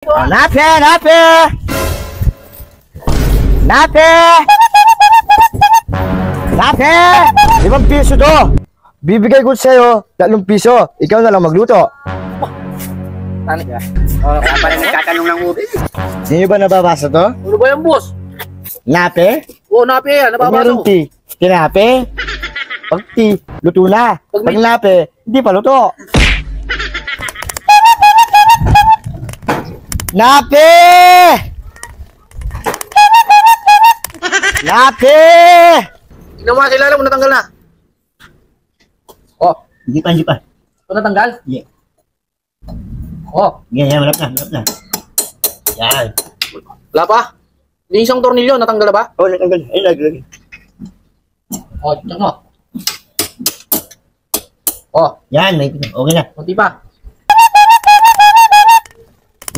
Oh, nape, nape! Nape! Nape! 5 piso to! Bibigay ko sa'yo 3 piso. Ikaw na lang magluto. Ano ka? Kaya pala nagtatanong ng ube. Sino ba nababasa to? Ano ba yan, boss? Nape? Oo, napi yan. Pag meron Nababasa ko. ti, tinape. Pag ti, luto na. Pag Pag nape, hindi pa luto. Nape! Nape! Tignan mo nga sila mo natanggal na. Oh, Hindi pa. ito natanggal? Yeah. Oh, Yan, malap na. Yan. wala pa? Yung isang tornilyo, natanggal na ba? Oh, natanggal. Ay, lagi. Oh, check mo. Oh, Yan, may pito. Okay na. kunti pa.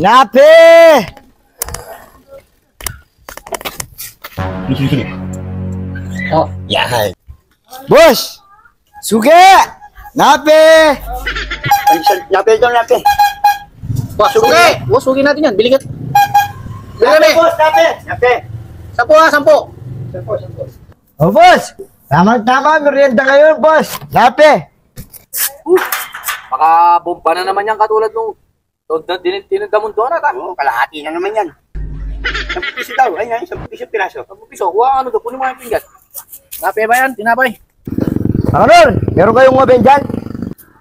Nape! Sige. Oh, Yan. Boss! Suge! Nape! Nape ito, nape. sugi! Boss, sugi natin yan. Bili ka. Bili kami. Boss, nape! Nape. 10 ha, 10. Oh, boss! Tamang-tama, merienda ngayon, boss. Nape! Baka bomba na naman yan katulad nung tinagdamon doon at Oo, kalahati na naman yan. 10 piso daw. Ay, 10 piso piraso. 10 piso. Kuha ano doon, kunin mo yung pinggan. Nape ba yan? Tinapay. Ano, meron kayong oven dyan?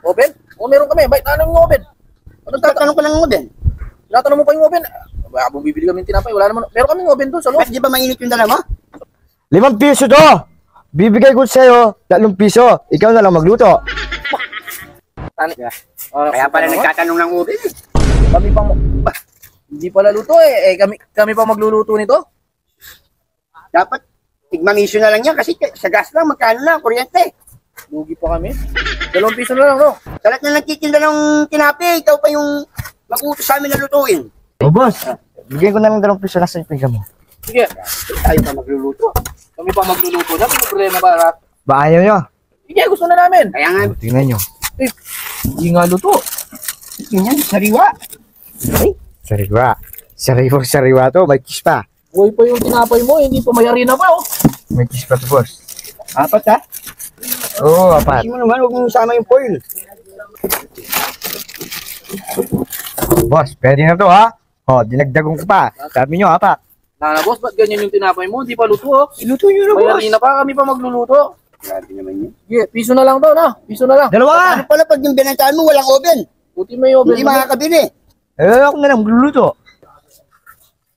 Open? O meron kami. Bait na yung open. Ano Tatanong ko lang ng oven. tinatanong mo pa yung open? Baka bumibili kami ng tinapay. Wala naman. Meron kaming open doon sa loob. Ba't di ba mainit yung dala mo? 5 piso to! Bibigay ko sa'yo 3 piso. Ikaw na lang magluto. Kaya pala nagtatanong ng ube. Kami pa hindi pala luto eh. Kami pa magluluto nito. Dapat tigmamisyo na lang yan kasi sa gas lang, magkano na, kuryente. Lugi pa kami. 2 piso na lang, no? Salat na nagtitinda ng tinapi, ikaw pa yung mag-utos sa amin na lutuin. Oh, boss. Bigyan ko na lang 2 piso. Nasa yung pinggan mo. Sige. Tayo pa magluluto. Kami pa magluluto na. May problema ba? Ba ayaw nyo? Sige, gusto na namin. Kaya nga, Tingnan nyo. Eh, hindi nga luto. ganyan, sariwa. Sariwa to. May kiss pa. Buhay pa yung tinapay mo. Hindi pa mayari na pa, oh. May kiss pa to, boss. 4 ha? Oo, 4. Kasi mo naman, huwag mong sama yung foil. Boss, pwede na to, ha? Oh, dinagdagon ko pa. Sabi nyo, 4. Nana, boss, ba't ganyan yung tinapay mo? Hindi pa luto, oh. Iluto nyo na, boss. Mayari na pa. Kami pa magluluto. Grabe naman yun. Sige, piso na lang daw, na. Piso na lang. Dalawa ka! Ano pala pag yung binantaan mo, walang oven. Buti may oven. Hindi makakabili. Ako na lang magluluto.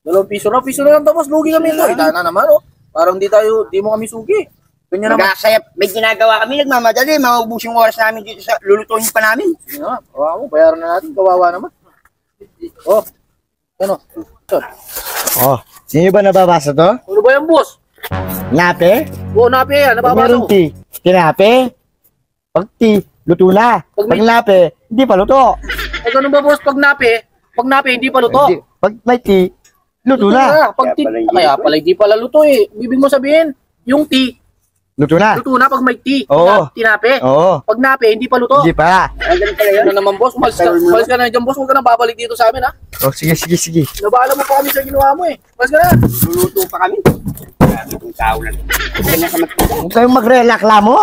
2 piso na. Piso na lang daw, boss. Lugi kami ito. Ita na naman, oh. Parang di mo kami sugi. Ganyan naman. Nagkasaya, may ginagawa kami, nagmamadali, maubos yung oras namin dito sa lulutuin pa namin. Sige na. Kawawa mo. Bayaran na natin. Kawawa naman. Oh. Ano? Ito. Oh, sino ba nababasa to? Ano ba yan, boss? Nape? Oo, napi yan. Pag Nababasa meron ko. ti, tinape. Pag ti, luto na. Pag Pag may- nape, hindi pa luto. Pag ano ba, boss? Pag napi, hindi pa luto. Pag may ti, luto na. Pag Kaya pala Kaya pala hindi hindi pala luto eh. Bibig mo sabihin, yung tea, Luto na. luto na pag may tea. Oo. Tinape. Oo, Pag nape, hindi pa luto. hindi pa. Ganun pala yun. Ano naman, boss? Malis ka na dyan, boss. Huwag ka na babalik dito sa amin, ha? Oh, sige. Nabahala mo pa kami sa ginawa mo, eh. Malis ka na. Luluto pa kami. Grabe kong tao lang. Ganyan ka magtitinda. Huwag kayong magreklamo.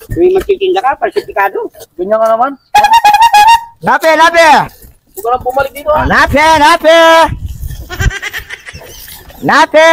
Kung magtitinda ka, falsifikado. Ganyan ka naman. Nape! Huwag ka na bumalik dito, ha? Nape! Nape!